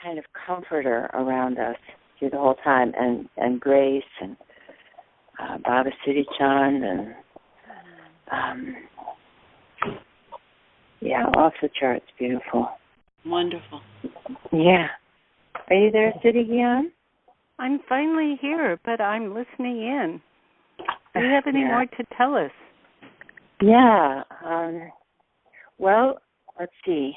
kind of comforter around us through the whole time, and Grace and Baba Siri Chand and off the charts, beautiful. Wonderful. Yeah. Are you there, Siri Gian? I'm finally here, but I'm listening in. Do you have any more to tell us? Yeah. Well, let's see.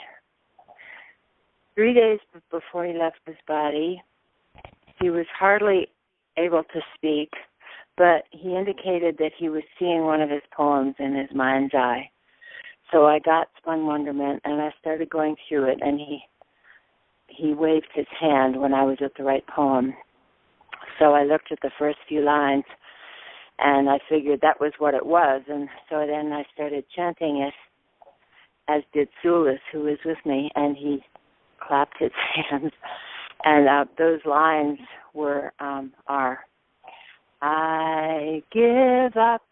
3 days before he left his body, he was hardly able to speak, but he indicated that he was seeing one of his poems in his mind's eye. So I got Spun Wonderment, and I started going through it, and he waved his hand when I was at the right poem. So I looked at the first few lines, and I figured that was what it was, and so then I started chanting it, as did Sulis, who was with me, and he clapped his hands. And those lines were, I give up,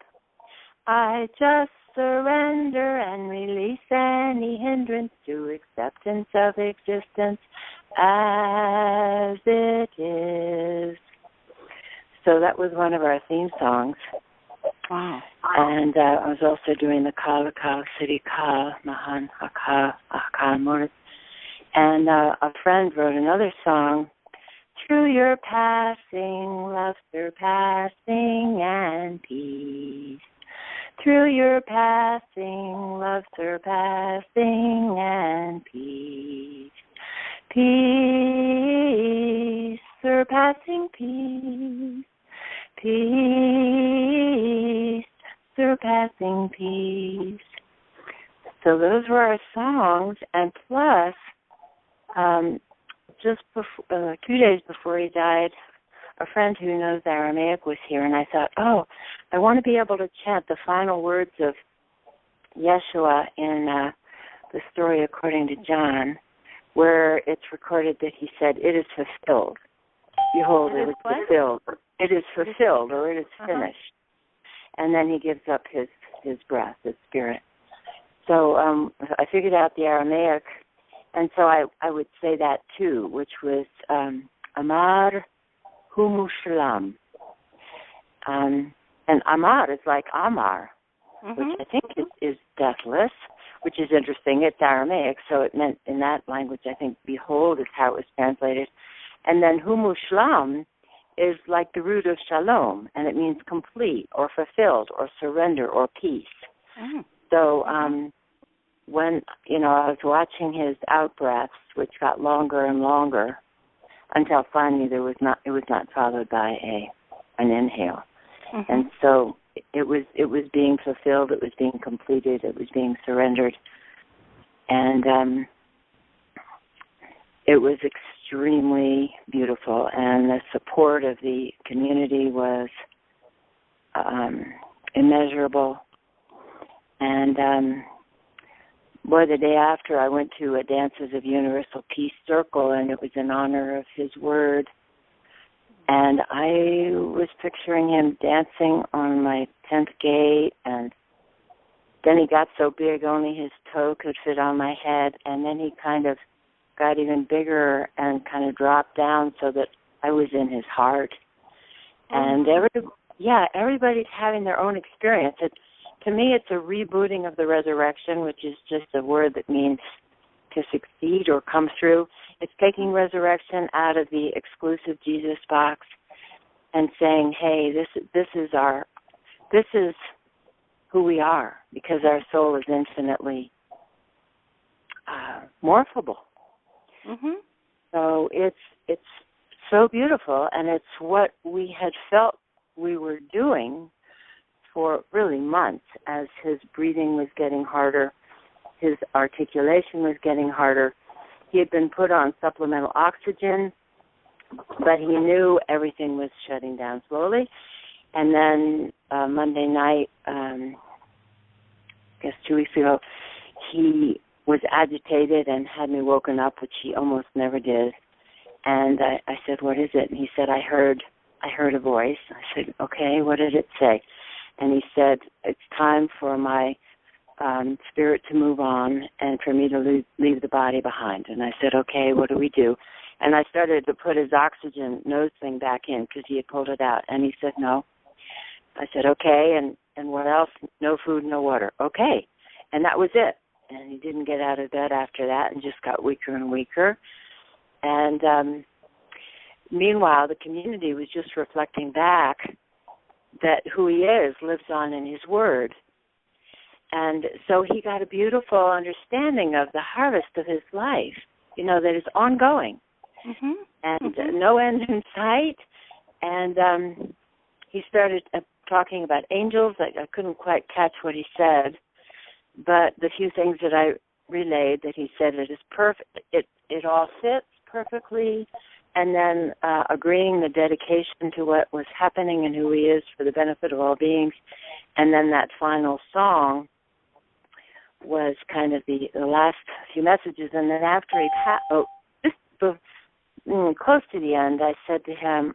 I just surrender and release any hindrance to acceptance of existence as it is. So that was one of our theme songs. Wow. And I was also doing the Kal Siri Kal Mahan Akal Moritz. And a friend wrote another song, through your passing, love surpassing and peace. Through your passing, love surpassing and peace. Peace, surpassing peace. Peace, surpassing peace. So those were our songs, and plus, just before, 2 days before he died, a friend who knows Aramaic was here, and I thought, I want to be able to chant the final words of Yeshua in the story according to John, where it's recorded that he said, it is fulfilled. Behold, it is fulfilled. It is fulfilled, or it is finished. And then he gives up his breath, his spirit. So I figured out the Aramaic, and so I would say that too, which was Amar Humushalam. And Amar is like Amar, which I think is deathless, which is interesting. It's Aramaic, so it meant in that language, I think, behold is how it was translated. And then Humushlam is like the root of shalom, and it means complete or fulfilled or surrender or peace. So when, I was watching his out-breaths, which got longer and longer, until finally it was not followed by an inhale. And so it was being fulfilled, it was being completed, it was being surrendered. And it was extremely beautiful, and the support of the community was immeasurable. And the day after, I went to a Dances of Universal Peace Circle, and it was in honor of his word. And I was picturing him dancing on my 10th gate, and then he got so big only his toe could fit on my head, and then he kind of got even bigger and kind of dropped down so that I was in his heart. And everybody's having their own experience. To me, it's a rebooting of the resurrection, which is just a word that means to succeed or come through. It's taking resurrection out of the exclusive Jesus box and saying, hey, this is who we are, because our soul is infinitely morphable. So it's so beautiful, and it's what we had felt we were doing for really months as his breathing was getting harder, his articulation was getting harder. He had been put on supplemental oxygen, but he knew everything was shutting down slowly. And then Monday night, I guess 2 weeks ago, he was agitated and had me woken up, which he almost never did. And I said, what is it? And he said, I heard a voice. I said, okay, what did it say? And he said, it's time for my spirit to move on and for me to leave the body behind. And I said, okay, what do we do? And I started to put his oxygen nose thing back in because he had pulled it out. And he said, no. I said, okay, and what else? No food, no water. Okay. And that was it. And he didn't get out of bed after that and just got weaker and weaker. And meanwhile, the community was just reflecting back that who he is lives on in his word. And so he got a beautiful understanding of the harvest of his life, that is ongoing. And no end in sight. And he started talking about angels. I couldn't quite catch what he said, but the few things that I relayed that he said, it is perfect. It all fits perfectly. And then agreeing the dedication to what was happening and who he is for the benefit of all beings. And then that final song was kind of the last few messages. And then after close to the end, I said to him,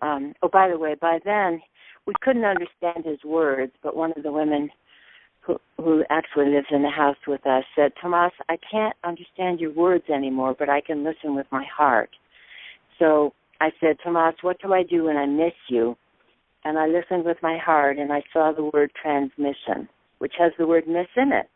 by the way, by then we couldn't understand his words, but one of the women who actually lives in the house with us said, Tomas, I can't understand your words anymore, but I can listen with my heart. So I said, Tomas, what do I do when I miss you? And I listened with my heart, and I saw the word transmission, which has the word miss in it.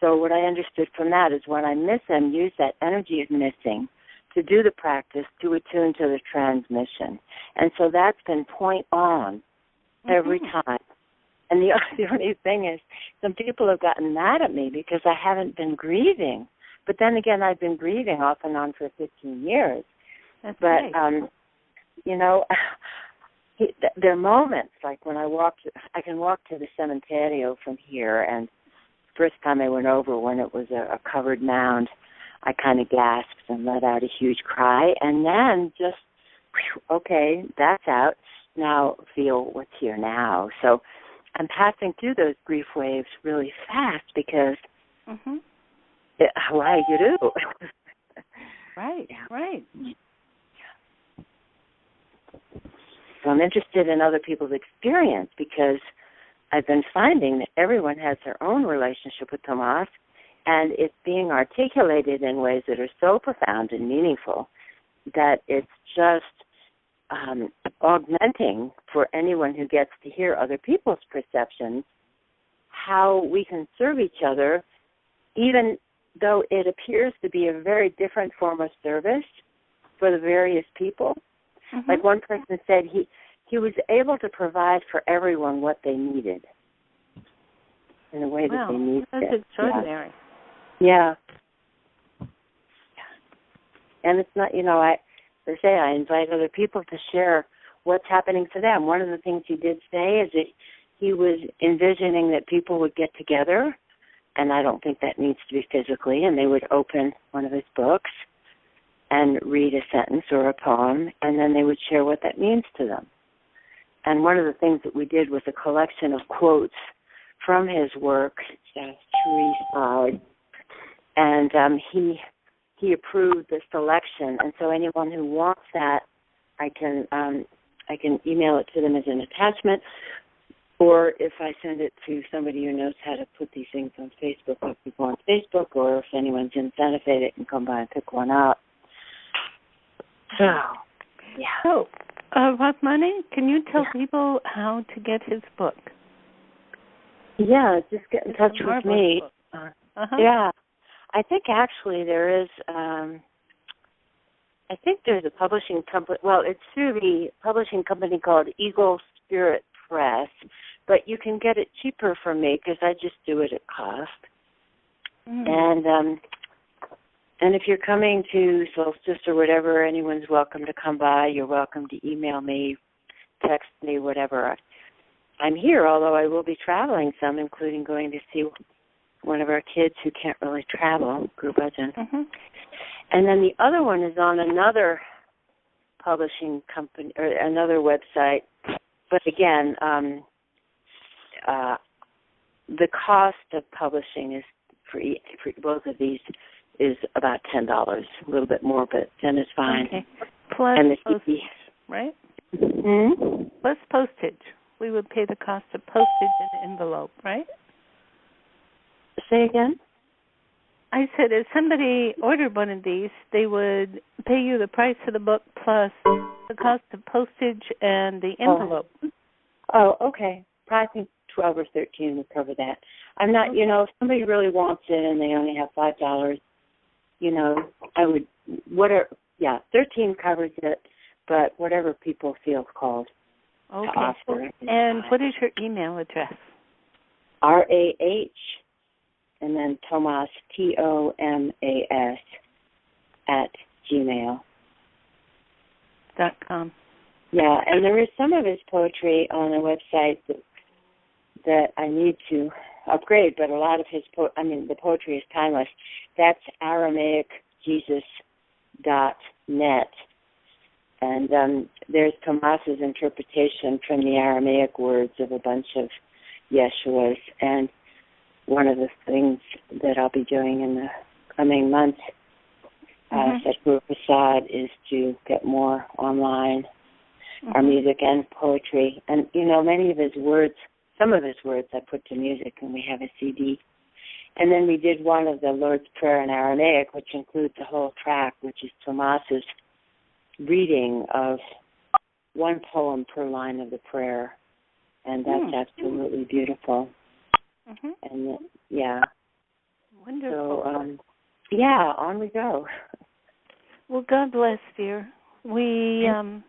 So what I understood from that is when I miss him, use that energy of missing to do the practice, to attune to the transmission. And so that's been point on every time. And the only thing is, some people have gotten mad at me because I haven't been grieving. But then again, I've been grieving off and on for 15 years. That's but, right. there are moments, like when I can walk to the cementerio from here, and first time I went over when it was a covered mound, I kind of gasped and let out a huge cry, and then just, okay, that's out. Now feel what's here now. So I'm passing through those grief waves really fast because why you do. Right, right. So I'm interested in other people's experience because I've been finding that everyone has their own relationship with Tomas, and it's being articulated in ways that are so profound and meaningful that it's just augmenting for anyone who gets to hear other people's perceptions how we can serve each other, even though it appears to be a very different form of service for the various people. Like one person said, he was able to provide for everyone what they needed in a way that they needed. That's extraordinary. Yeah. And it's not, I invite other people to share what's happening to them. One of the things he did say is that he was envisioning that people would get together, and I don't think that needs to be physically, and they would open one of his books and read a sentence or a poem, and then they would share what that means to them. And one of the things that we did was a collection of quotes from his work, and he approved the selection. And so anyone who wants that, I can email it to them as an attachment, or if I send it to somebody who knows how to put these things on Facebook, like people on Facebook, or if anyone's in Santa Fe, they can come by and pick one up. So, yeah. So, Rachmani, can you tell people how to get his book? Yeah, just get in touch with me. Yeah. I think actually there is, there's a publishing company, well, it's through the publishing company called Eagle Spirit Press, but you can get it cheaper from me because I just do it at cost. And if you're coming to Solstice or whatever, anyone's welcome to come by. You're welcome to email me, text me, whatever. I'm here, although I will be traveling some, including going to see one of our kids who can't really travel, Guru Bhajan. And then the other one is on another publishing company or another website. But again, the cost of publishing is for both of these is about $10, a little bit more, but 10 is fine. Okay. Plus and postage, right? Plus postage. We would pay the cost of postage in the envelope, right? Say again? I said if somebody ordered one of these, they would pay you the price of the book plus the cost of postage and the envelope. Oh, okay. I think 12 or 13 would cover that. I'm not, if somebody really wants it and they only have $5, I would, 13 covers it, but whatever people feel called to offer. And what is your email address? RAH and then Tomas, TOMAS @gmail.com. Yeah, and there is some of his poetry on the website that I need to upgrade, but a lot of his the poetry is timeless. That's AramaicJesus.net. And there's Tomas's interpretation from the Aramaic words of a bunch of Yeshuas. And one of the things that I'll be doing in the coming months, Sadhguru Prasad, is to get more online, our music and poetry. And, many of his words, some of his words I put to music, and we have a CD. And then we did one of the Lord's Prayer in Aramaic, which includes the whole track, which is Tomas's reading of one poem per line of the prayer. And that's absolutely beautiful. And, Wonderful. So, on we go. Well, God bless, dear. We, I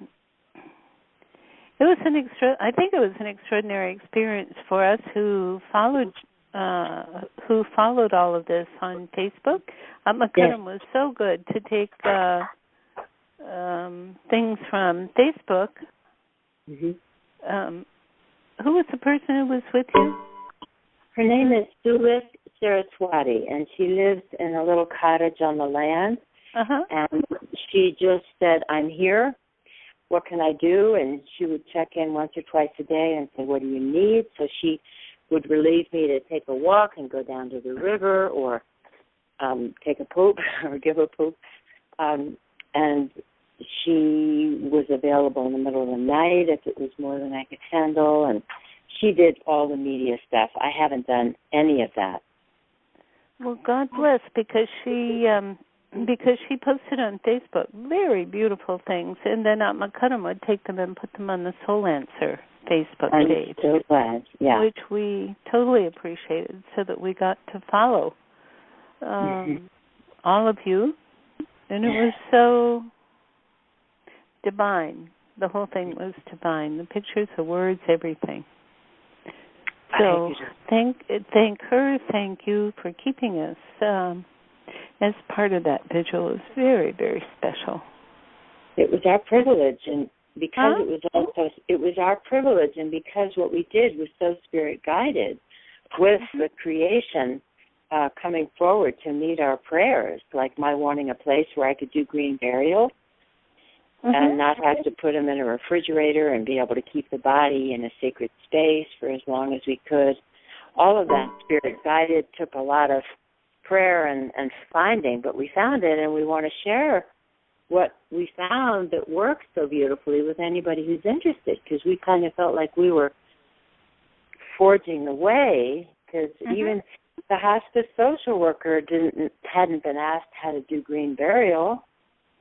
think it was an extraordinary experience for us who followed all of this on Facebook. McCullum was so good to take things from Facebook. Who was the person who was with you? Her name is Sulit Saraswati, and she lives in a little cottage on the land. And she just said, I'm here. What can I do? And she would check in once or twice a day and say, what do you need? So she would relieve me to take a walk and go down to the river or take a poop or give a poop. And she was available in the middle of the night if it was more than I could handle. And she did all the media stuff. I haven't done any of that. Well, God bless, because she posted on Facebook very beautiful things, and then McCullum would take them and put them on the Soul Answer Facebook page. I'm so glad, which we totally appreciated, so that we got to follow all of you, and it was so divine. The whole thing was divine. The pictures, the words, everything. So thank her. Thank you for keeping us as part of that vigil. It was very, very special. It was our privilege, and because it was our privilege, and because what we did was so spirit guided, with the creation coming forward to meet our prayers, like my wanting a place where I could do green burial and not have to put them in a refrigerator and be able to keep the body in a sacred space for as long as we could. All of that spirit guided took a lot of prayer and finding, but we found it, and we want to share what we found that works so beautifully with anybody who's interested, because we kind of felt like we were forging the way, because even the hospice social worker hadn't been asked how to do green burial.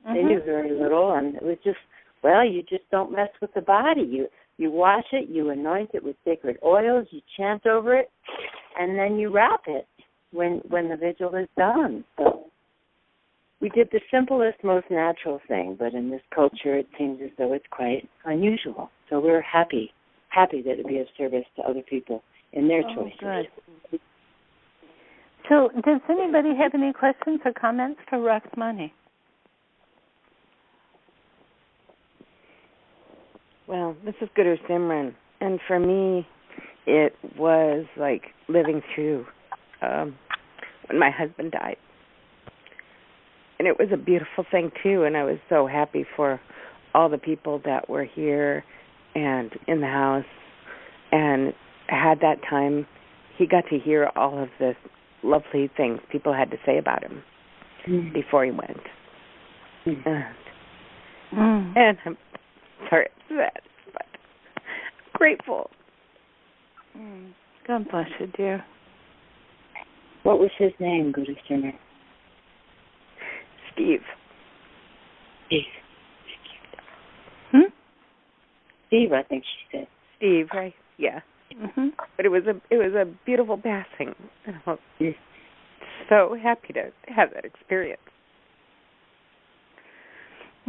They knew very little, and it was just, you just don't mess with the body. You wash it, you anoint it with sacred oils, you chant over it, and then you wrap it when the vigil is done. So we did the simplest, most natural thing, but in this culture it seems as though it's quite unusual. So we're happy that it be of service to other people in their choices. Good. So does anybody have any questions or comments for Roxmani? Well, this is Guru Simran, and for me, it was like living through when my husband died. And it was a beautiful thing, too, and I was so happy for all the people that were here and in the house, and had that time. He got to hear all of the lovely things people had to say about him before he went. And I'm sorry for that, but grateful. God bless you, dear. What was his name, Guru Simran? Steve. Steve, I think she said. Steve, right? Yeah. Mm-hmm. But it was a beautiful passing. I'm so happy to have that experience.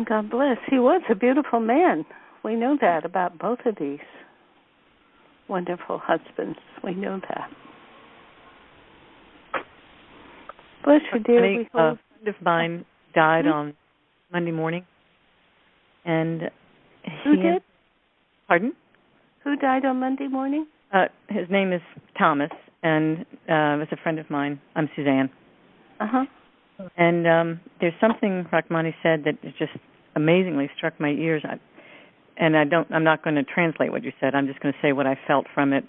God bless. He was a beautiful man. We know that about both of these wonderful husbands. We know that. Bless you, dear. A friend of mine died on Monday morning. And who did? Pardon? Who died on Monday morning? His name is Thomas, and it's a friend of mine. I'm Suzanne. Uh-huh. And there's something Rachmani said that just amazingly struck my ears. I'm not going to translate what you said. I'm just going to say what I felt from it.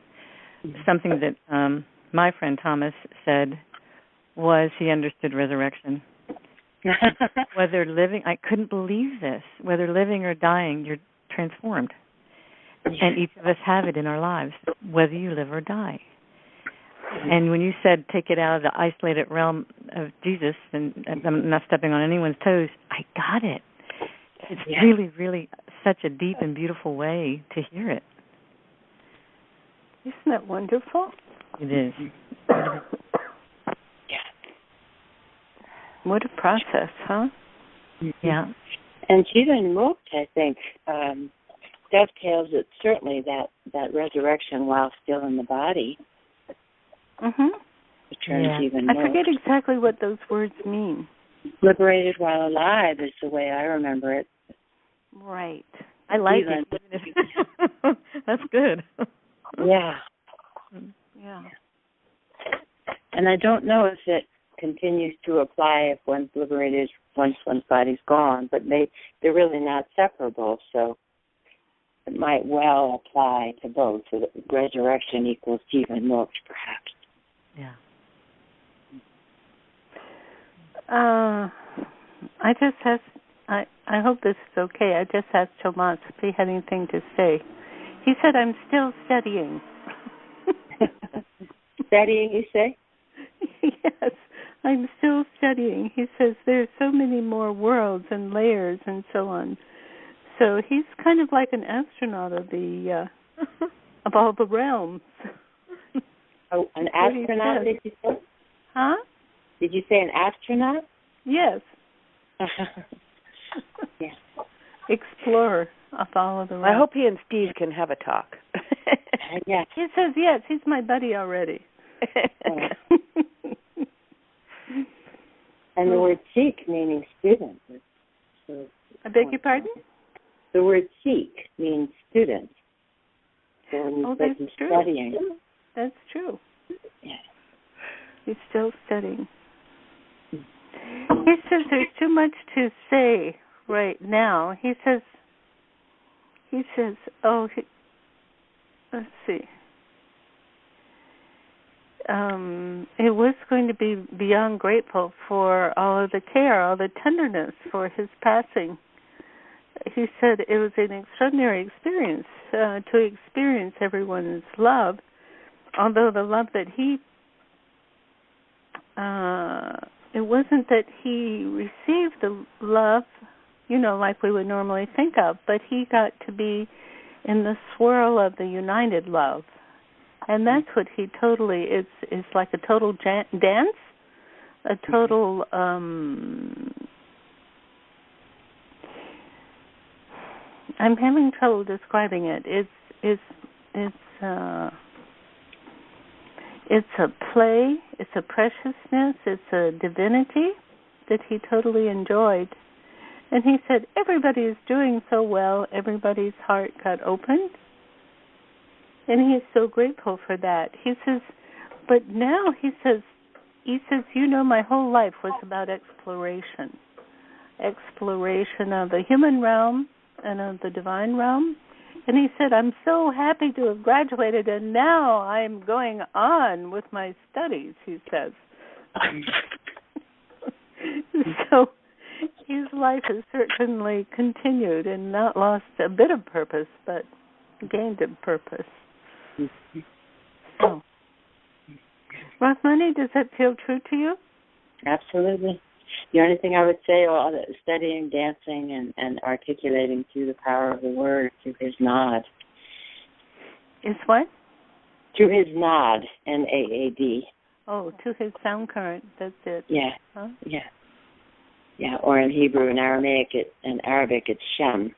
Something that my friend Thomas said was he understood resurrection. Whether living, I couldn't believe this. Whether living or dying, you're transformed. And each of us have it in our lives, whether you live or die. And when you said take it out of the isolated realm of Jesus, and I'm not stepping on anyone's toes, I got it. It's really, really such a deep and beautiful way to hear it. Isn't that wonderful? It is. What a process, huh? Yeah. And Jivan Mukta, I think, dovetails it certainly that resurrection while still in the body. Mm-hmm. The term Jivan I forget exactly what those words mean. Liberated while alive is the way I remember it. Right. I like it. That's good. Yeah. Yeah. And I don't know if it continues to apply if one's liberated once one's body's gone, but they're really not separable, so it might well apply to both. So that resurrection equals Jivan Mukta, perhaps. Yeah. I just asked, I hope this is okay. I just asked Tomas if he had anything to say. He said, I'm still studying. Studying, you say? Yes, I'm still studying. He says there's so many more worlds and layers and so on. So he's kind of like an astronaut of the of all the realms. Oh, an astronaut, did you say? Huh? Did you say an astronaut? Yes. Yeah. Explorer of all of the realms. I hope he and Steve can have a talk. Yeah. He says yes. He's my buddy already. And the word Sikh meaning student. So I beg your pardon? The word Sikh means student. So that's true. Studying. That's true. Yeah. He's still studying. He says there's too much to say right now. He says, let's see. It was going to be beyond grateful for all of the care, all the tenderness for his passing. He said it was an extraordinary experience to experience everyone's love, although the love that it wasn't that he received the love, like we would normally think of, but he got to be in the swirl of the united love. And that's what he totally, it's like a total dance, a total, I'm having trouble describing it. It's a play, it's a preciousness, it's a divinity that he totally enjoyed. And he said, everybody is doing so well, everybody's heart got opened. And he is so grateful for that. He says, but now he says, my whole life was about exploration of the human realm and of the divine realm. And he said, I'm so happy to have graduated, and now I'm going on with my studies, he says. So his life has certainly continued and not lost a bit of purpose, but gained a purpose. So, Rachmani, does that feel true to you? Absolutely. The only thing I would say, all that studying, dancing, and articulating through the power of the word, through his nod. Is what? Through his nod, N-A-A-D. Oh, to his sound current. That's it. Yeah. Huh? Yeah. Yeah. Or in Hebrew and Arabic, it's Shem.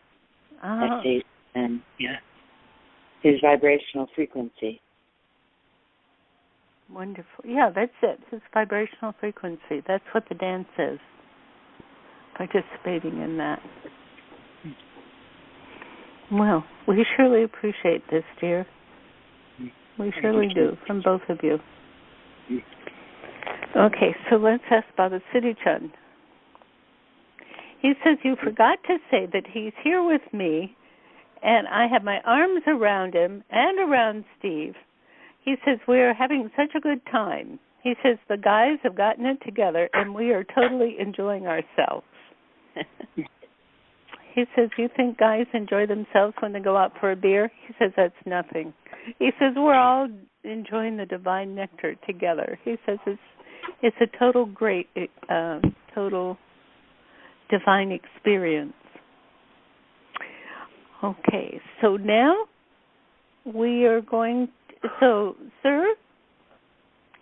S-H-M. Yeah. His vibrational frequency. Wonderful. Yeah, that's it. His vibrational frequency. That's what the dance is. Participating in that. Well, we surely appreciate this, dear. We surely do, from both of you. Okay, so let's ask Baba Siri Chand. He says, you forgot to say that he's here with me, and I have my arms around him and around Steve. He says, we are having such a good time. He says, the guys have gotten it together, and we are totally enjoying ourselves. He says, you think guys enjoy themselves when they go out for a beer? He says, that's nothing. He says, we're all enjoying the divine nectar together. He says, it's a total great, total divine experience. Okay, so now we are going so, sir,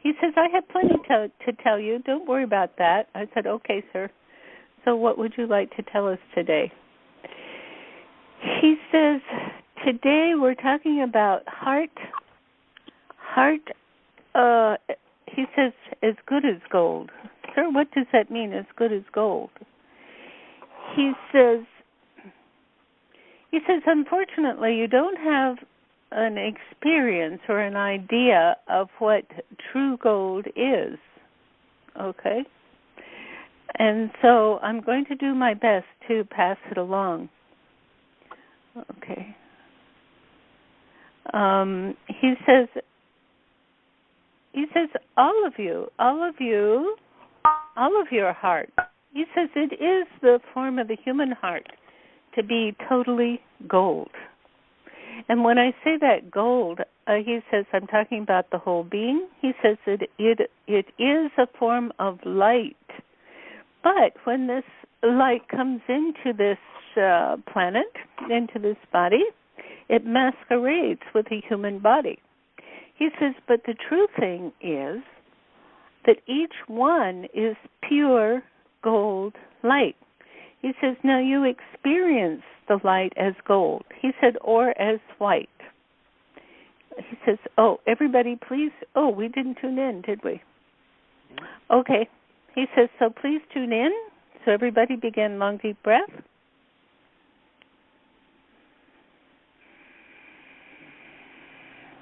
he says, I have plenty to tell you. Don't worry about that. I said, okay, sir. So what would you like to tell us today? He says, today we're talking about heart, he says, as good as gold. Sir, what does that mean, as good as gold? He says, unfortunately, you don't have an experience or an idea of what true gold is, okay? And so I'm going to do my best to pass it along. Okay. He says, all of your heart. He says it is the form of the human heart to be totally gold. And when I say that gold, he says I'm talking about the whole being. He says that it is a form of light. But when this light comes into this planet, into this body, it masquerades with a human body. He says, but the true thing is that each one is pure gold light. He says, now you experience the light as gold. He said, or as white. He says, oh, everybody please, we didn't tune in, did we? Okay. He says, so please tune in. So everybody begin long, deep breath.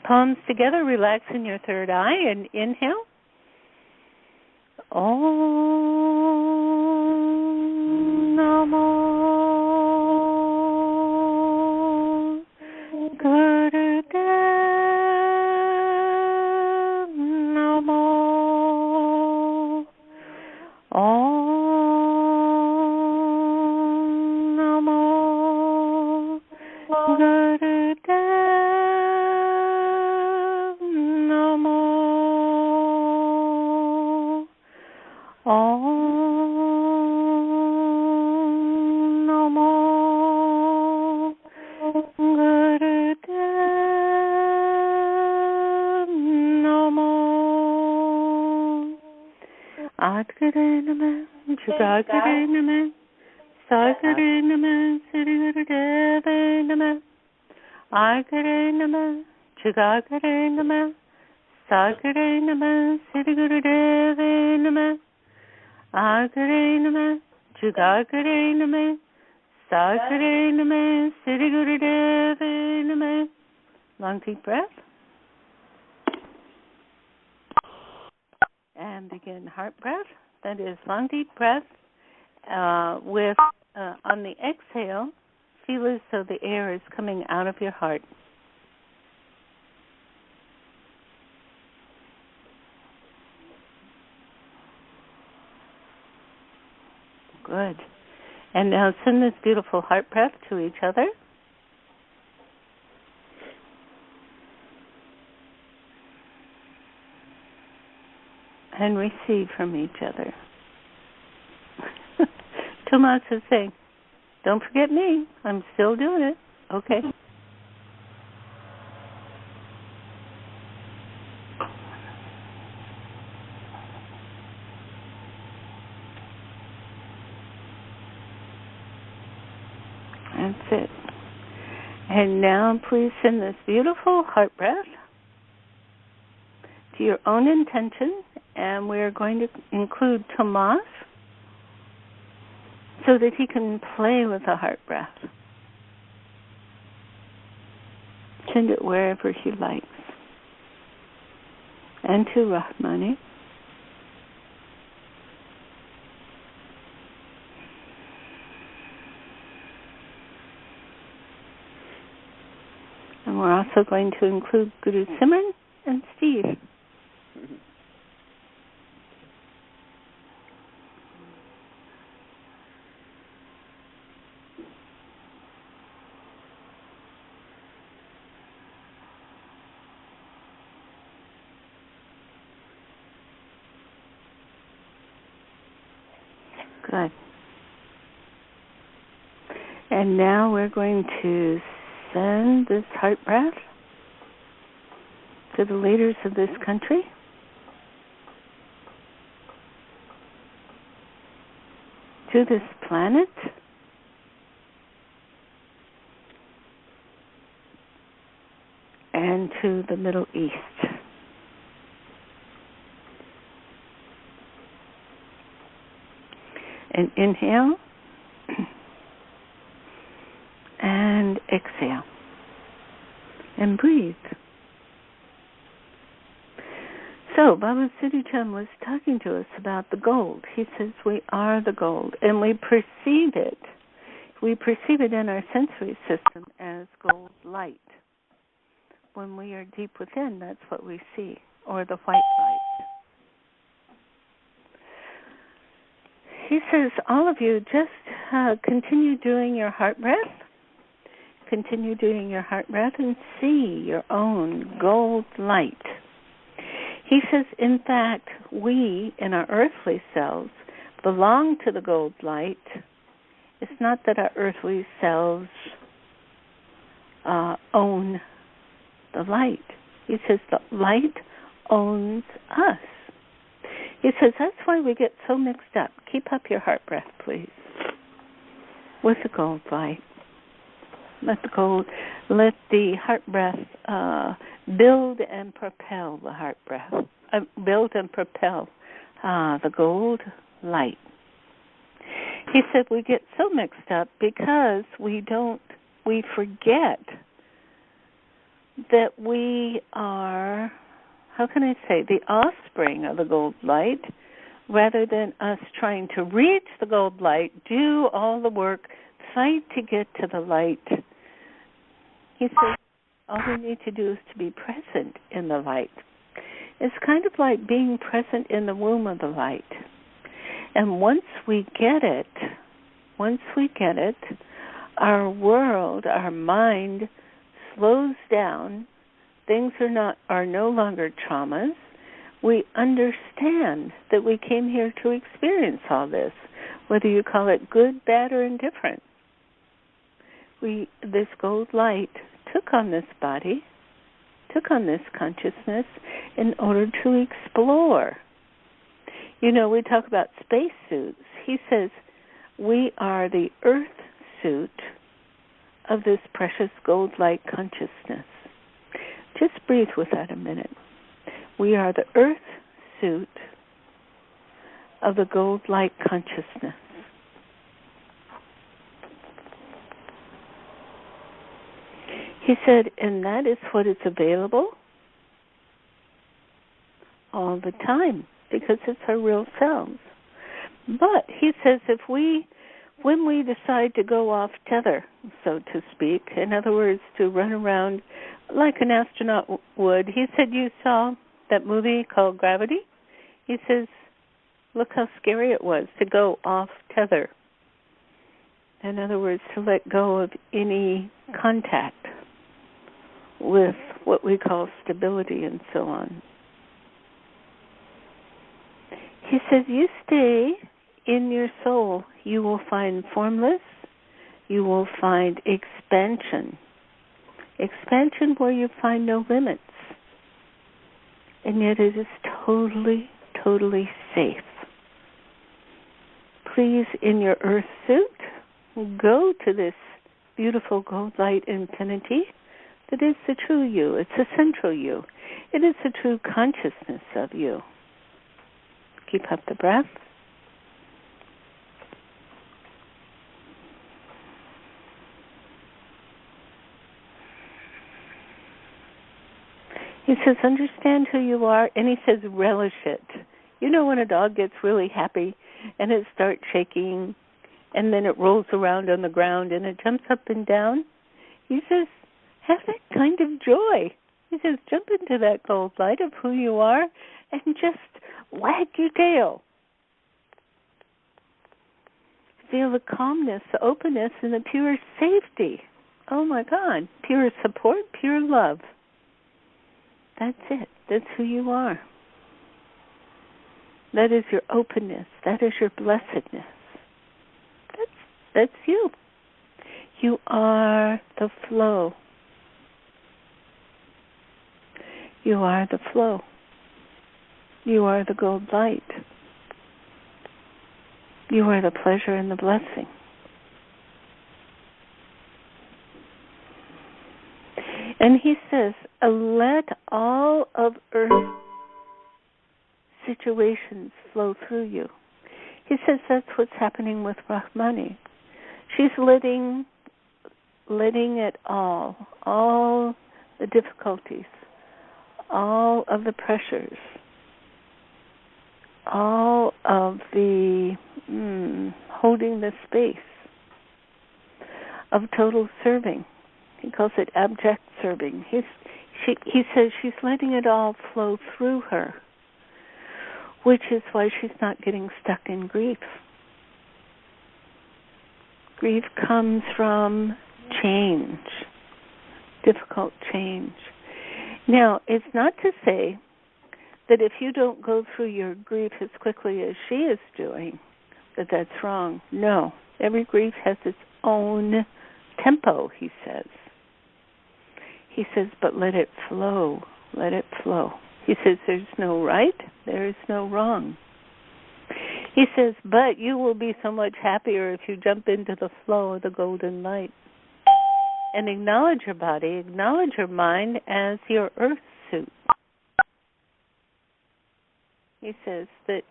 Palms together, relax in your third eye, and inhale. Om Namo Gurudev Namo. Om Namo Gurudev Namo. Om Namo Gurudev Namo. Adgare Namah, Jugagare Namah, Sagare Namah, Siri Gurudev Namah. Adgare Namah, Jugagare Namah, Sagare Namah, Siri Gurudev Namah. Agare Namah, Jugagare Namah, Sagare Namah, Siri Gurudev Namah. Long deep breath. And begin heart breath. That is long deep breath with, on the exhale, feel as though the air is coming out of your heart. Good. And now send this beautiful heart breath to each other. And receive from each other. Tomas is saying, don't forget me. I'm still doing it. Okay. That's it. And now please send this beautiful heart breath to your own intention, and we're going to include Tomas so that he can play with the heart breath. Send it wherever he likes. And to Rahmani. And we're also going to include Guru Simran and Steve. Good. And now we're going to send this heart breath to the leaders of this country, to this planet, and to the Middle East. And inhale and exhale and breathe. So Baba Siri Chand was talking to us about the gold. He says we are the gold, and we perceive it. We perceive it in our sensory system as gold light. When we are deep within, that's what we see, or the white light. He says, all of you, just continue doing your heart breath. Continue doing your heart breath and see your own gold light. He says, in fact, we, in our earthly selves, belong to the gold light. It's not that our earthly selves own the light. He says the light owns us. He says that's why we get so mixed up. Keep up your heart breath, please, with the gold light. Let the heart breath build and propel the heart breath. Build and propel the gold light. He said we get so mixed up because we forget that we are, how can I say, the offspring of the gold light, rather than us trying to reach the gold light, do all the work, fight to get to the light. He says all we need to do is to be present in the light. It's kind of like being present in the womb of the light. And once we get it, our world, our mind slows down. Things are no longer traumas. We understand that we came here to experience all this, whether you call it good, bad, or indifferent. This gold light took on this body, took on this consciousness in order to explore. You know, we talk about space suits. He says we are the earth suit of this precious gold light consciousness. Just breathe with that a minute. We are the earth suit of the gold light consciousness. He said, and that is what is available all the time, because it's our real selves. But he says when we decide to go off tether, so to speak, in other words, to run around like an astronaut would, he said, you saw that movie called Gravity? He says, look how scary it was to go off tether. In other words, to let go of any contact with what we call stability and so on. He says, you stay in your soul you will find formless. You will find expansion. Expansion where you find no limits. And yet it is totally, totally safe. Please, in your earth suit, go to this beautiful gold light infinity that is the true you. It's the central you. It is the true consciousness of you. Keep up the breath. He says, understand who you are, and he says, relish it. You know when a dog gets really happy and it starts shaking and then it rolls around on the ground and it jumps up and down? He says, have that kind of joy. He says, jump into that gold light of who you are and just wag your tail. Feel the calmness, the openness, and the pure safety. Oh, my God. Pure support, pure love. That's it. That's who you are. That is your openness. That is your blessedness. That's you. You are the flow. You are the flow. You are the gold light. You are the pleasure and the blessing. And he says, let all of Earth's situations flow through you. He says that's what's happening with Rahmani. She's letting it all the difficulties, all of the pressures, all of the holding the space of total serving. He calls it abject serving. He says she's letting it all flow through her, which is why she's not getting stuck in grief. Grief comes from change, difficult change. Now, it's not to say that if you don't go through your grief as quickly as she is doing, that that's wrong. No, every grief has its own tempo, he says. He says, but let it flow, let it flow. He says, there's no right, there is no wrong. He says, but you will be so much happier if you jump into the flow of the golden light. And acknowledge your body, acknowledge your mind as your earth suit. He says that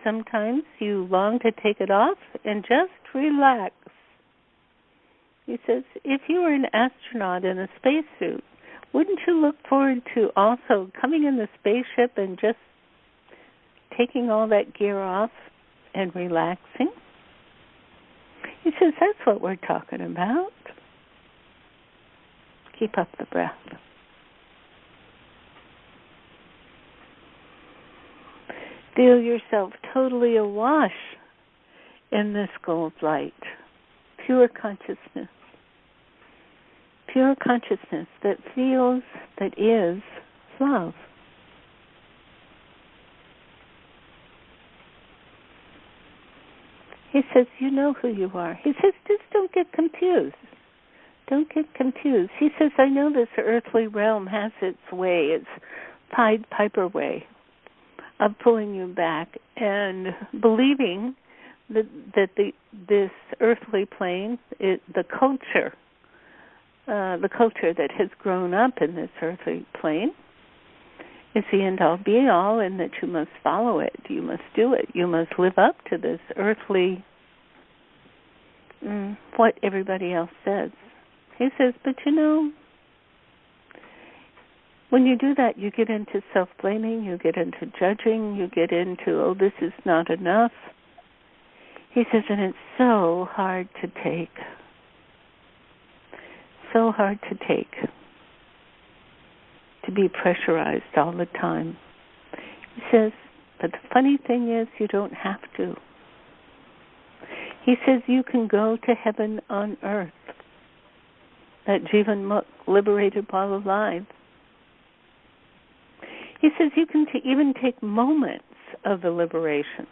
sometimes you long to take it off and just relax. He says, if you were an astronaut in a spacesuit, wouldn't you look forward to also coming in the spaceship and just taking all that gear off and relaxing? He says, that's what we're talking about. Keep up the breath. Feel yourself totally awash in this gold light. Pure consciousness. Pure consciousness that feels, that is love. He says, you know who you are. He says, just don't get confused. Don't get confused. He says, I know this earthly realm has its way, its Pied Piper way of pulling you back and believing that this earthly plane, the culture that has grown up in this earthly plane is the end-all, be-all, and that you must follow it. You must do it. You must live up to this earthly, what everybody else says. He says, but you know, when you do that, you get into self-blaming, you get into judging, you get into, oh, this is not enough. He says, and it's so hard to take. So hard to take. To be pressurized all the time. He says, but the funny thing is, you don't have to. He says, you can go to heaven on earth. That Jivan Mukh, liberated while alive. He says you can even take moments of the liberation.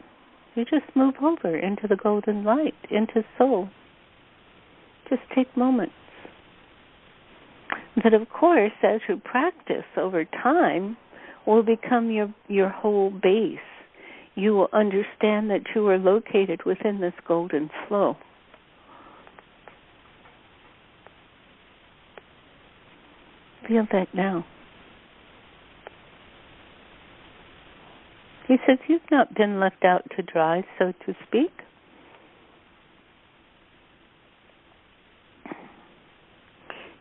You just move over into the golden light, into soul. Just take moments. But of course, as you practice over time, will become your whole base. You will understand that you are located within this golden flow. Feel that now. He says, you've not been left out to dry, so to speak.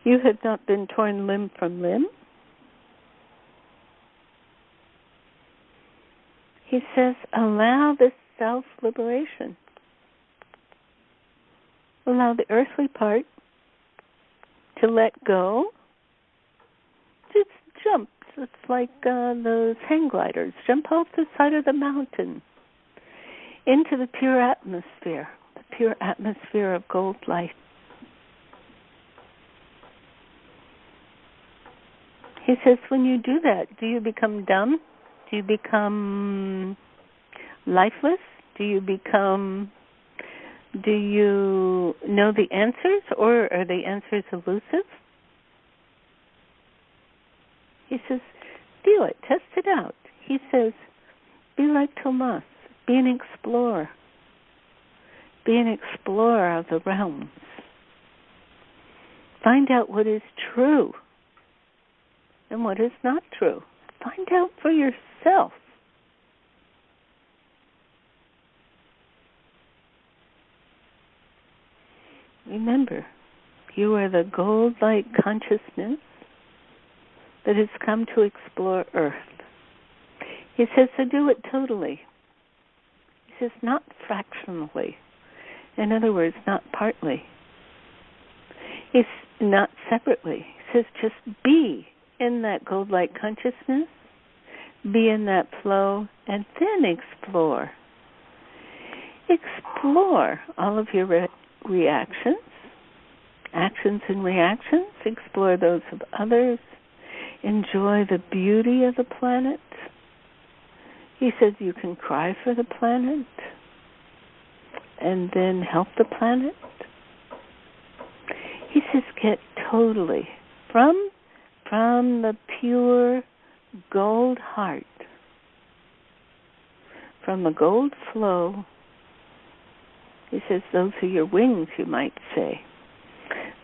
You have not been torn limb from limb. He says, allow this self-liberation. Allow the earthly part to let go. Just jump. It's like those hang gliders. Jump off the side of the mountain into the pure atmosphere of gold light. He says, when you do that, do you become dumb? Do you become lifeless? Do you know the answers, or are the answers elusive? He says, feel it, test it out. He says, be like Tomas, be an explorer. Be an explorer of the realms. Find out what is true and what is not true. Find out for yourself. Remember, you are the gold light consciousness that has come to explore Earth. He says, so do it totally. He says, not fractionally. In other words, not partly. He's not separately. He says, just be in that gold light consciousness, be in that flow, and then explore. Explore all of your reactions, actions and reactions. Explore those of others. Enjoy the beauty of the planet. He says you can cry for the planet and then help the planet. He says get totally from the pure gold heart, from the gold flow. He says those are your wings, you might say.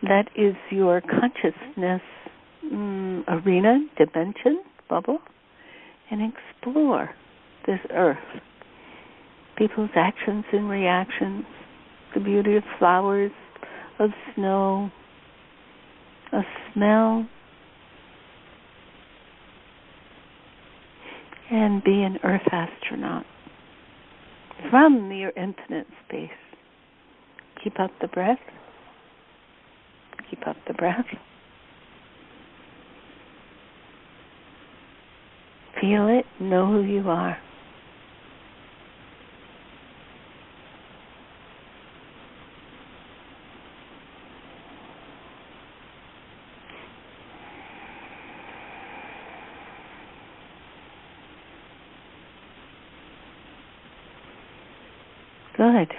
That is your consciousness arena, dimension, bubble, and explore this earth. People's actions and reactions, the beauty of flowers, of snow, of smell, and be an earth astronaut from your infinite space. Keep up the breath. Keep up the breath. Feel it. Know who you are. Good.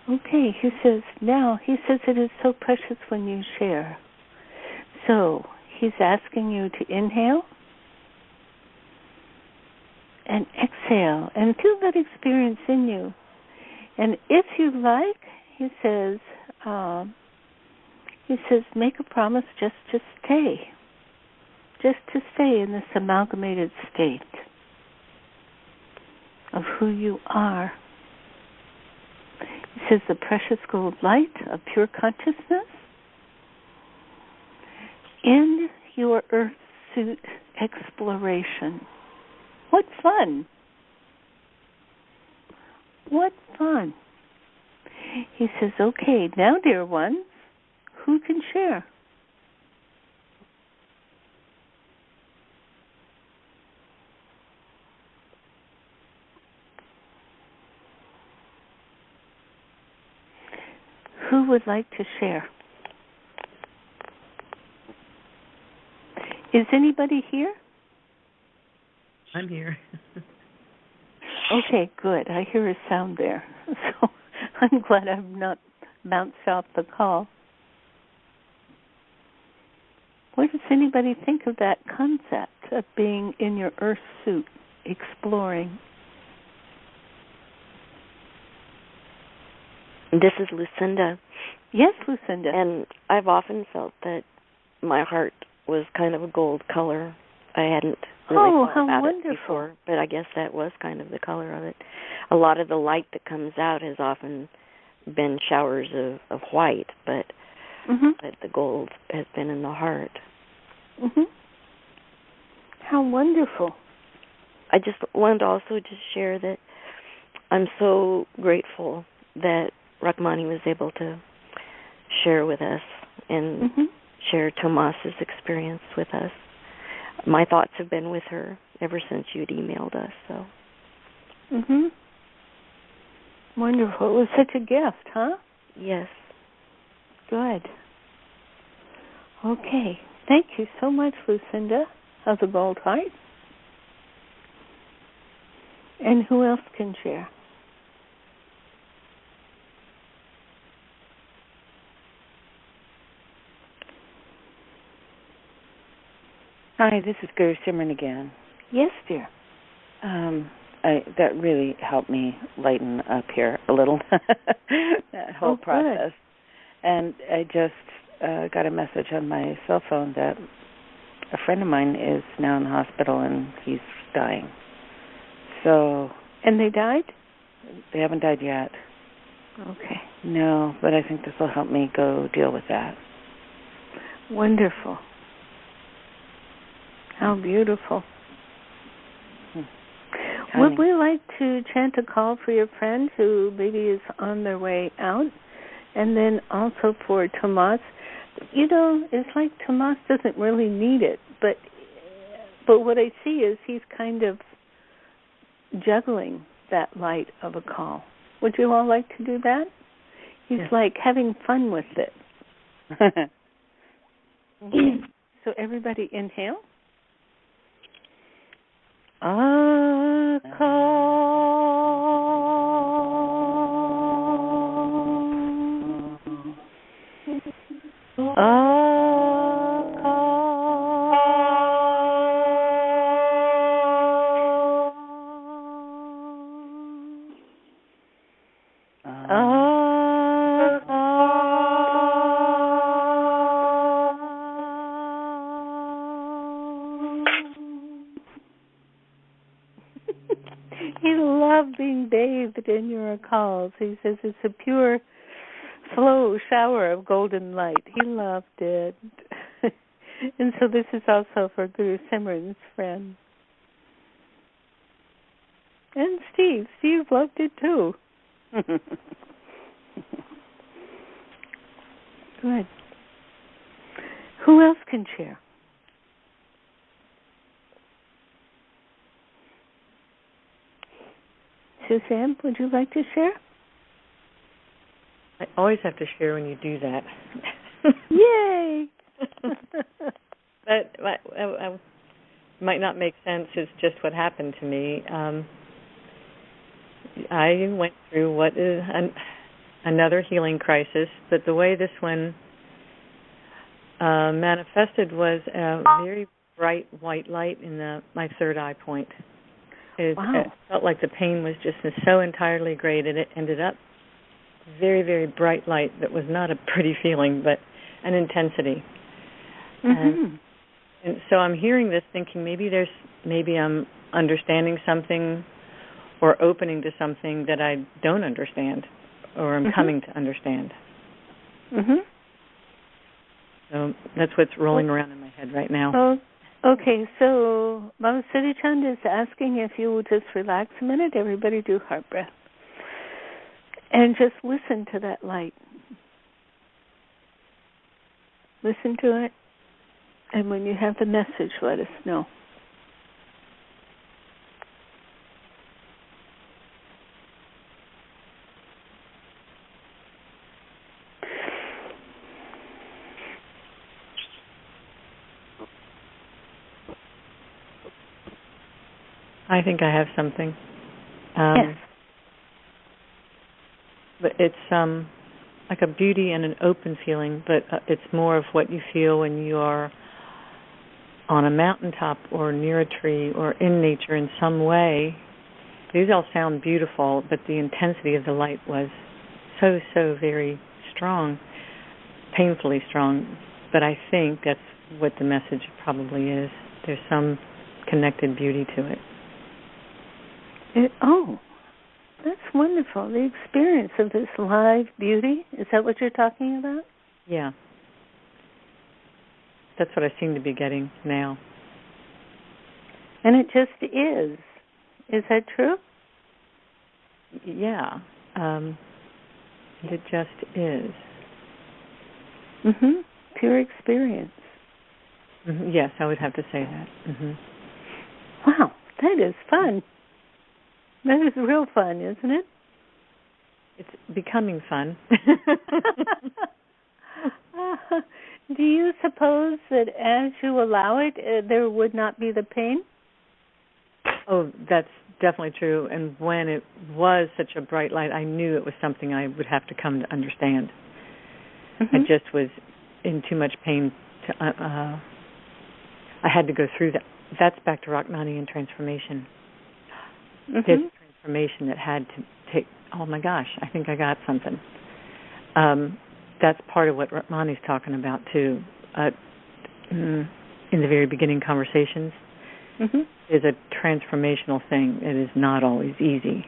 Okay, he says it is so precious when you share. So he's asking you to inhale and exhale and feel that experience in you. And if you like, he says, make a promise just to stay in this amalgamated state of who you are. He says the precious gold light of pure consciousness in your earth suit exploration. What fun! What fun! He says, okay, now, dear ones, who can share? Who would like to share? Is anybody here? I'm here. Okay, good. I hear a sound there. So I'm glad I'm not bounced off the call. What does anybody think of that concept of being in your Earth suit, exploring? This is Lucinda. Yes, Lucinda. And I've often felt that my heart was kind of a gold color. I hadn't really thought about wonderful. it before, but I guess that was kind of the color of it. A lot of the light that comes out has often been showers of white, but the gold has been in the heart. How wonderful. I just wanted also to share that I'm so grateful that Rachmani was able to share with us and share Tomas's experience with us. My thoughts have been with her ever since you'd emailed us. So. Wonderful. It was such a gift, huh? Yes. Good. Okay. Thank you so much, Lucinda of the Gold Heart. And who else can share? Hi, this is Guru Simran again. Yes, dear. That really helped me lighten up here a little, that whole process. And I just got a message on my cell phone that a friend of mine is now in the hospital and he's dying. So. And they died? They haven't died yet. Okay. No, but I think this will help me go deal with that. Wonderful. How beautiful. Would we like to chant a call for your friend who maybe is on their way out? And then also for Tomas. You know, it's like Tomas doesn't really need it, but what I see is he's kind of juggling that light of a call. Would you all like to do that? He's like having fun with it. So everybody inhale. A call. He loved being bathed in your calls. He says it's a pure slow shower of golden light. He loved it. And so this is also for Guru Simran's friend. And Steve. Steve loved it too. Good. Who else can share? Suzanne, would you like to share? I always have to share when you do that. Yay! But I might not make sense. It's just what happened to me. I went through what is another healing crisis, but the way this one manifested was a very bright white light in my third eye point. It felt like the pain was just so entirely great, and it ended up very, very bright light that was not a pretty feeling, but an intensity. And so I'm hearing this thinking maybe I'm understanding something or opening to something that I don't understand or I'm coming to understand. So that's what's rolling around in my head right now. Okay, so Baba Siri Chand is asking if you will just relax a minute. Everybody do heart breath. And just listen to that light. Listen to it. And when you have the message, let us know. I think I have something. Yes. But it's like a beauty and an open feeling, but it's more of what you feel when you are on a mountaintop or near a tree or in nature in some way. These all sound beautiful, but the intensity of the light was so very strong, painfully strong. But I think that's what the message probably is. There's some connected beauty to it. That's wonderful. The experience of this live beauty, is that what you're talking about? Yeah. That's what I seem to be getting now. And it just is. Is that true? Yeah. It just is. Mm-hmm. Pure experience. Mm-hmm. Yes, I would have to say that. Mm-hmm. Wow, that is fun. That is real fun, isn't it? It's becoming fun. Do you suppose that as you allow it, there would not be the pain? Oh, that's definitely true. And when it was such a bright light, I knew it was something I would have to come to understand. Mm-hmm. I just was in too much pain to... I had to go through that. That's back to Rachmani transformation. Mm-hmm. There's a transformation that had to take... Oh, my gosh, I think I got something. That's part of what Rachmani's talking about, too. In the very beginning conversations, is a transformational thing. It is not always easy.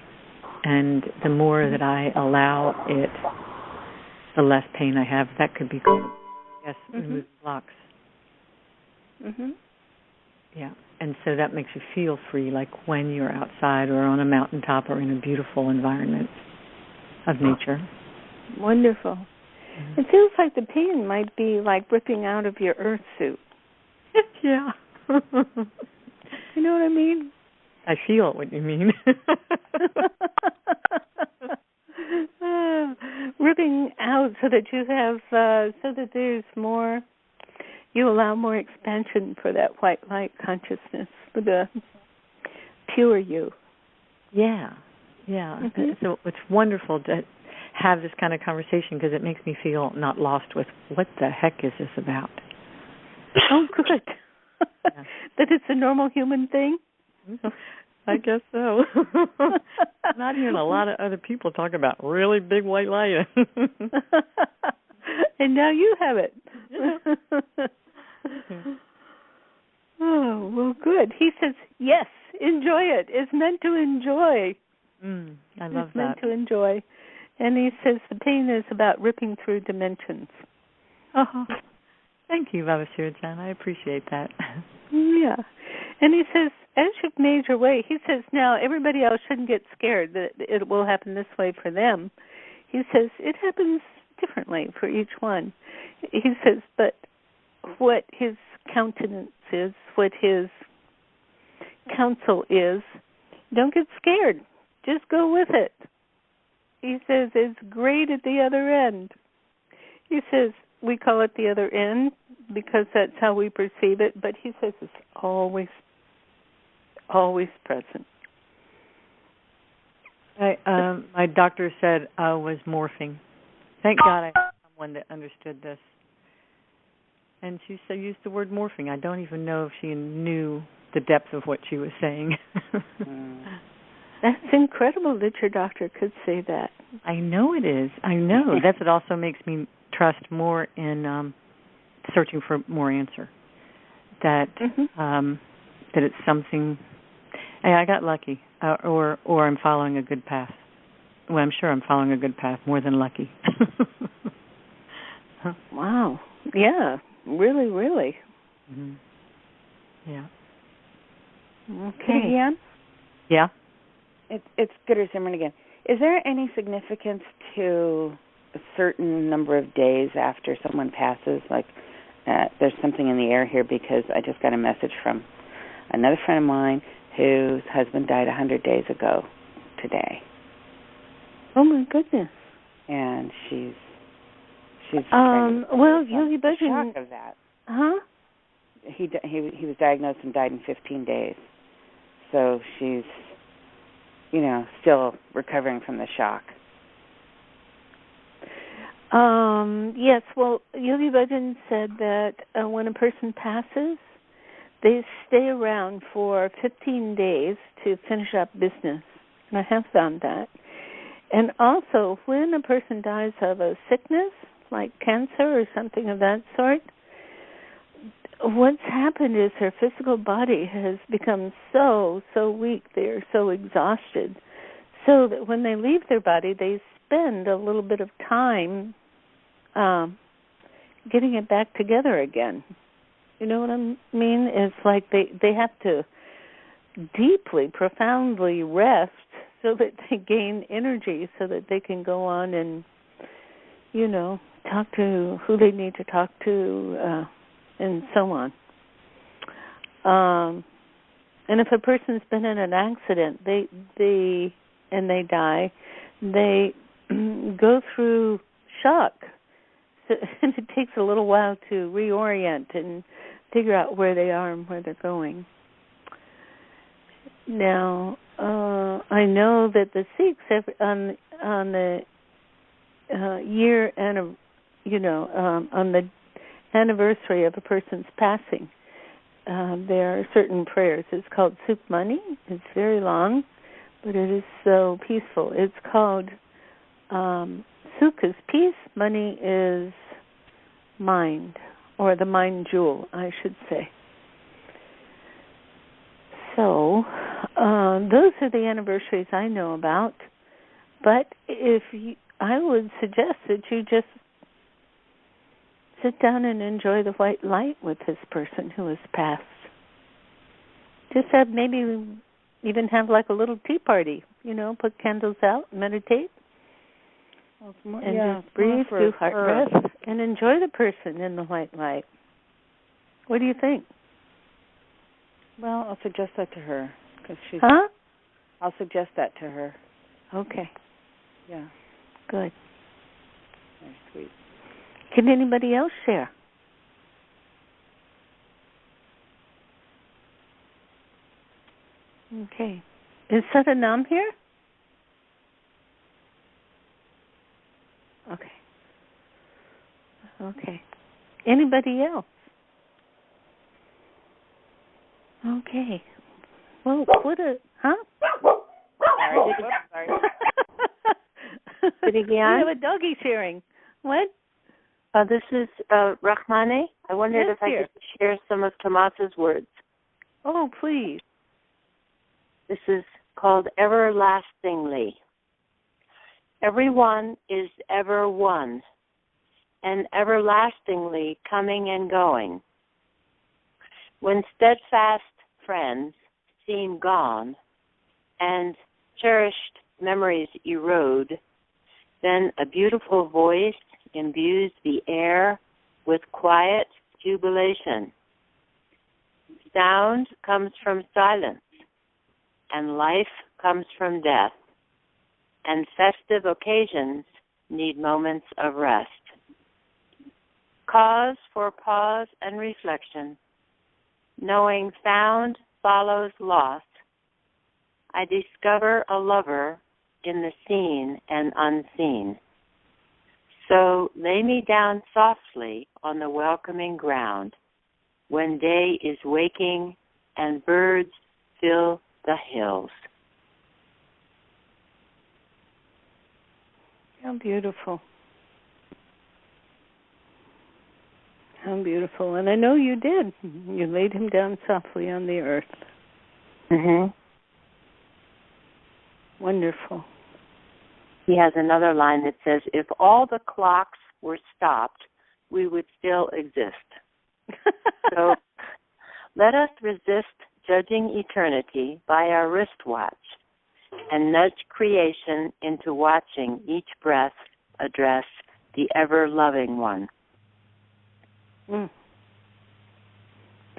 And the more that I allow it, the less pain I have. That could be called, yes, removing blocks. Mm-hmm. Yeah, and so that makes you feel free, like when you're outside or on a mountaintop or in a beautiful environment of nature. Wonderful. Mm-hmm. It feels like the pain might be like ripping out of your earth suit. Yeah. You know what I mean? I feel what you mean. Ripping out so that you have, so that there's more, you allow more expansion for that white light consciousness, for the pure you. Yeah, yeah. Mm-hmm. So it's wonderful to have this kind of conversation because it makes me feel not lost with what the heck is this about. Oh, good. Yeah. That it's a normal human thing? I guess so. Not hearing a lot of other people talk about really big white light. And now you have it. Oh, well, good. He says, yes, enjoy it. It's meant to enjoy. I love it's meant to enjoy. And he says the pain is about ripping through dimensions. Oh, thank you, Baba Siri Chand. I appreciate that. Yeah. And he says, as you've made your way, he says, now everybody else shouldn't get scared that it will happen this way for them. He says, it happens differently for each one. He says, but what his countenance is, what his counsel is, don't get scared. Just go with it. He says, it's great at the other end. He says, we call it the other end because that's how we perceive it, but he says it's always present. My doctor said I was morphing. Thank God I had someone that understood this. And she said, used the word morphing. I don't even know if she knew the depth of what she was saying. That's incredible that your doctor could say that. I know it is. I know. That's what also makes me trust more in searching for more answer. That that it's something. Hey, I got lucky, or I'm following a good path. Well, I'm sure I'm following a good path, more than lucky. Wow. Yeah. Really, really. Mm-hmm. Yeah. Okay. Gian? Yeah. It's Gooder Simran again. Is there any significance to a certain number of days after someone passes? Like, there's something in the air here because I just got a message from another friend of mine whose husband died 100 days ago today. Oh my goodness! And she's well, Yogi Bhajan. Shock of that. Huh? He was diagnosed and died in 15 days. So she's still recovering from the shock. Yes, well, Yogi Bhajan said that when a person passes, they stay around for 15 days to finish up business. And I have found that. And also, when a person dies of a sickness, like cancer or something of that sort, what's happened is their physical body has become so weak, they're so exhausted, so that when they leave their body, they spend a little bit of time getting it back together again. You know what I mean? It's like they have to deeply, profoundly rest so that they gain energy so that they can go on and, talk to who they need to talk to and so on. And if a person's been in an accident, they die, they go through shock. So, and it takes a little while to reorient and figure out where they are and where they're going. Now, I know that the Sikhs have, on the year and on the anniversary of a person's passing, there are certain prayers. It's called Sukhmani. It's very long, but it is so peaceful. It's called Sukh is peace, money is mind, or the mind jewel, I should say. So those are the anniversaries I know about. But I would suggest that you just sit down and enjoy the white light with this person who has passed. Just maybe even have like a little tea party, put candles out, meditate, and just breathe, do heart rest, and enjoy the person in the white light. What do you think? Well, I'll suggest that to her. Huh? I'll suggest that to her. Okay. Yeah. Good. Very sweet. Can anybody else share? Okay. Is Sadanam here? Okay. Okay. Anybody else? Okay. Well, Sorry. Siri Gian? We have a doggy sharing. What? This is Rahmani. I wondered if I could share some of Tomas's words. Oh, please. This is called Everlastingly. Everyone is ever one, and everlastingly coming and going. When steadfast friends seem gone, and cherished memories erode, then a beautiful voice imbues the air with quiet jubilation. Sound comes from silence, and life comes from death, and festive occasions need moments of rest. Cause for pause and reflection, knowing found follows lost, I discover a lover in the seen and unseen. So lay me down softly on the welcoming ground when day is waking and birds fill the hills. How beautiful. How beautiful. And I know you did. You laid him down softly on the earth. Mm-hmm. Wonderful. He has another line that says, if all the clocks were stopped, we would still exist. So let us resist judging eternity by our wristwatch and nudge creation into watching each breath address the ever-loving one.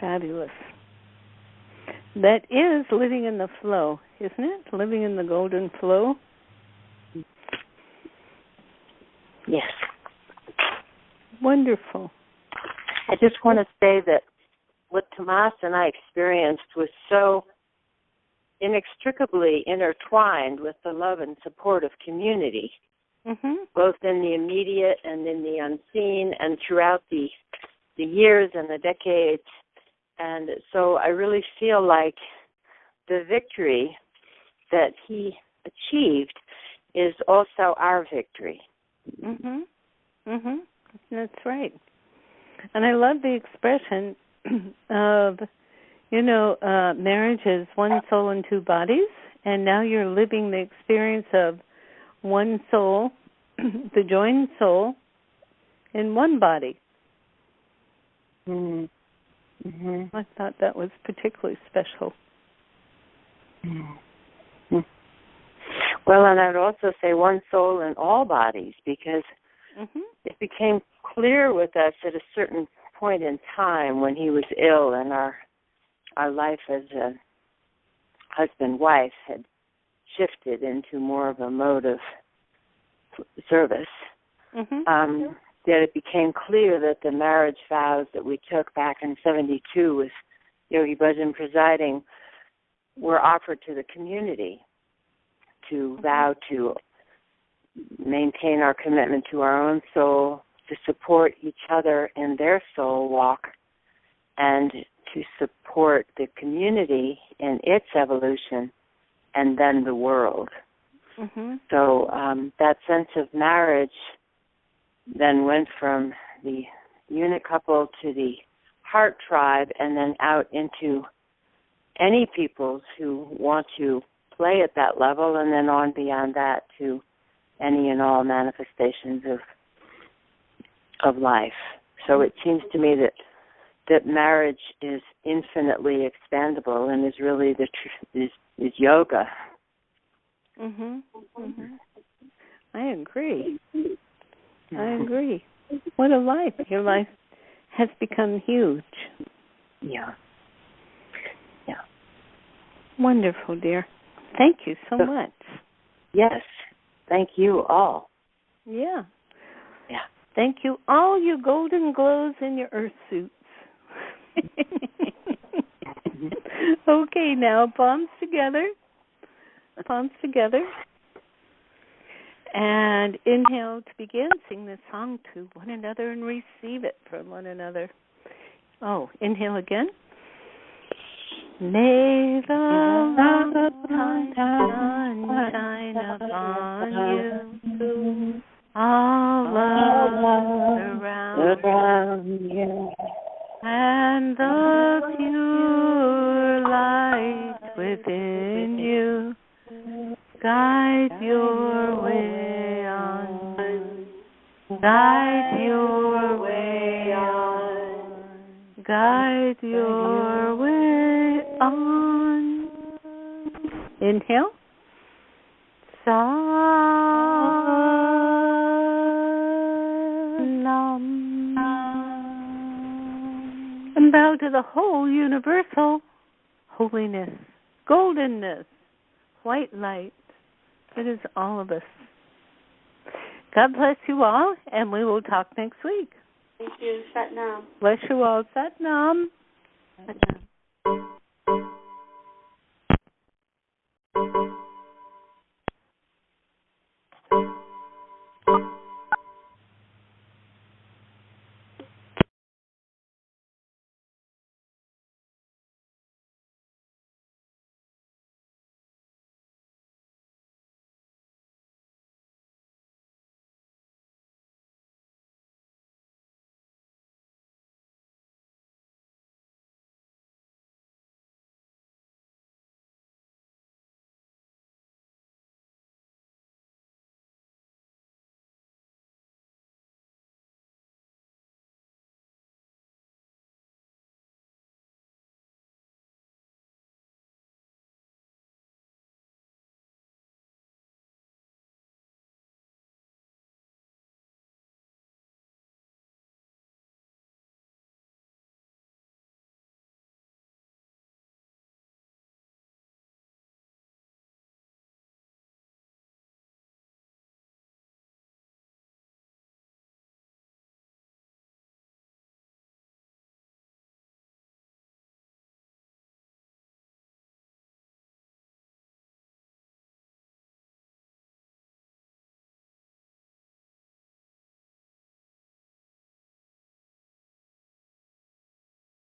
Fabulous. That is living in the flow, isn't it? Living in the golden flow. Yes. Wonderful. I just want to say that what Tomas and I experienced was so inextricably intertwined with the love and support of community, both in the immediate and in the unseen and throughout the years and the decades. And so I really feel like the victory that he achieved is also our victory. That's right. And I love the expression of, marriage is one soul and two bodies, and now you're living the experience of one soul, the joined soul, in one body. I thought that was particularly special. Well, and I'd also say one soul in all bodies, because it became clear with us at a certain point in time when he was ill and our life as a husband-wife had shifted into more of a mode of service, that it became clear that the marriage vows that we took back in 1972 with Yogi Bhajan presiding were offered to the community to vow to maintain our commitment to our own soul, to support each other in their soul walk, and to support the community in its evolution, and then the world. So that sense of marriage then went from the unit couple to the heart tribe, and then out into any peoples who want to play at that level, and then on beyond that to any and all manifestations of life. So it seems to me that marriage is infinitely expandable and is really is yoga. I agree. What a life. Your life has become huge. Yeah. Wonderful, dear. Thank you so much. Yes. Thank you all. Yeah. Thank you all, you golden glows in your earth suits. Okay, now palms together. And inhale to begin. Sing this song to one another and receive it from one another. Oh, inhale again. May the love of sun shine upon you, all around you, and the pure light within you guide your way on, guide your way on, guide your way on. Inhale. Salam. And bow to the whole universal holiness, goldenness, white light. It is all of us. God bless you all, and we will talk next week. Thank you. Sat Nam. Bless you all. Sat Nam. Sat Nam.